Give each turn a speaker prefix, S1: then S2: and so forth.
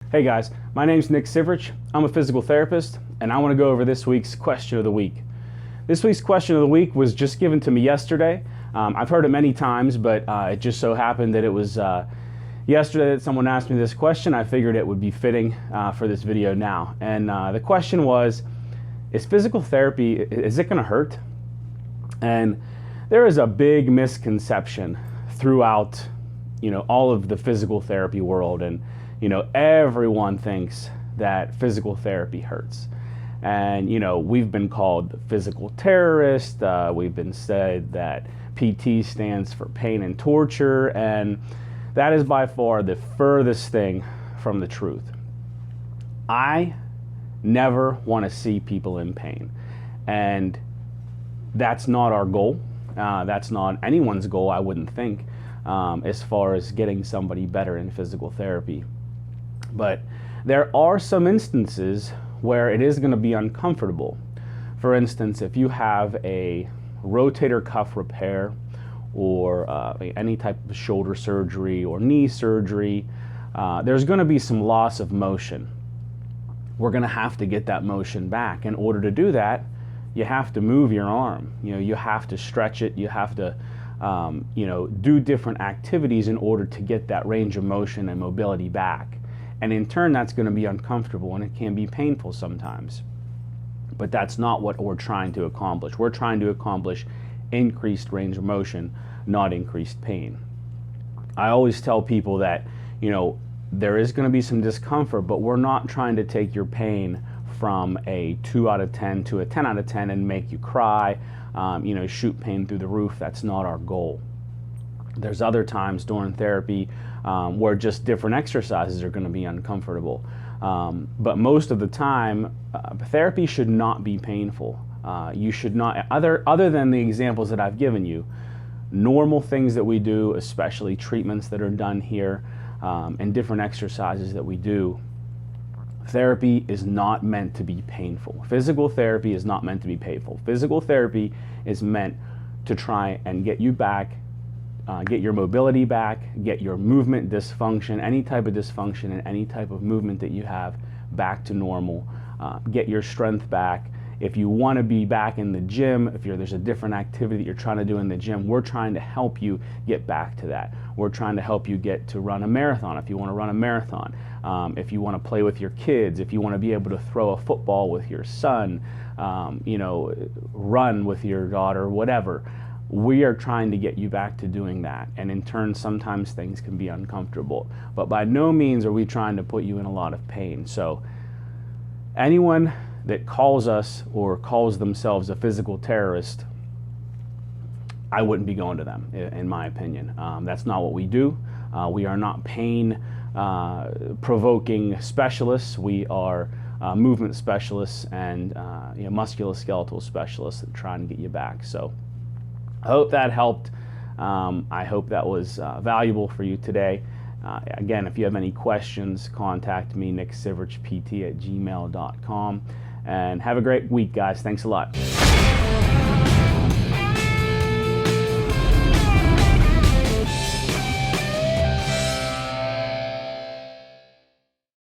S1: Hey guys, my name's Nick Sivrich. I'm a physical therapist, and I want to go over this week's question of the week. This week's question of the week was just given to me yesterday. I've heard it many times, but it just so happened that it was yesterday that someone asked me this question. I figured it would be fitting for this video now. And the question was, is physical therapy, is it going to hurt? And there is a big misconception throughout, all of the physical therapy world, and everyone thinks that physical therapy hurts. And, we've been called physical terrorists. We've been said that PT stands for pain and torture. And that is by far the furthest thing from the truth. I never want to see people in pain. And that's not our goal. That's not anyone's goal, I wouldn't think, as far as getting somebody better in physical therapy. But there are some instances where it is going to be uncomfortable. For instance, if you have a rotator cuff repair or any type of shoulder surgery or knee surgery, there's going to be some loss of motion. We're going to have to get that motion back. In order to do that, you have to move your arm. You have to stretch it. You have to do different activities in order to get that range of motion and mobility back. And in turn, that's going to be uncomfortable and it can be painful sometimes. But that's not what we're trying to accomplish. We're trying to accomplish increased range of motion, not increased pain. I always tell people that, there is going to be some discomfort, but we're not trying to take your pain from a 2 out of 10 to a 10 out of 10 and make you cry, shoot pain through the roof. That's not our goal. There's other times during therapy where just different exercises are going to be uncomfortable. But most of the time, therapy should not be painful. You should not, other than the examples that I've given you, normal things that we do, especially treatments that are done here, and different exercises that we do, therapy is not meant to be painful. Physical therapy is not meant to be painful. Physical therapy is meant to try and get you back, get your mobility back, get your movement dysfunction, any type of dysfunction and any type of movement that you have back to normal, get your strength back. If you want to be back in the gym, if there's a different activity that you're trying to do in the gym, we're trying to help you get back to that. We're trying to help you get to run a marathon if you want to run a marathon. If you want to play with your kids, if you want to be able to throw a football with your son, run with your daughter, whatever. We are trying to get you back to doing that. And in turn, sometimes things can be uncomfortable. But by no means are we trying to put you in a lot of pain. So anyone that calls us or calls themselves a physical terrorist, I wouldn't be going to them, in my opinion. That's not what we do. We are not pain provoking specialists. We are movement specialists and musculoskeletal specialists that are trying to get you back. So I hope that helped. I hope that was valuable for you today. Again, if you have any questions, contact me, nickSivrichpt@gmail.com. And have a great week, guys. Thanks a lot.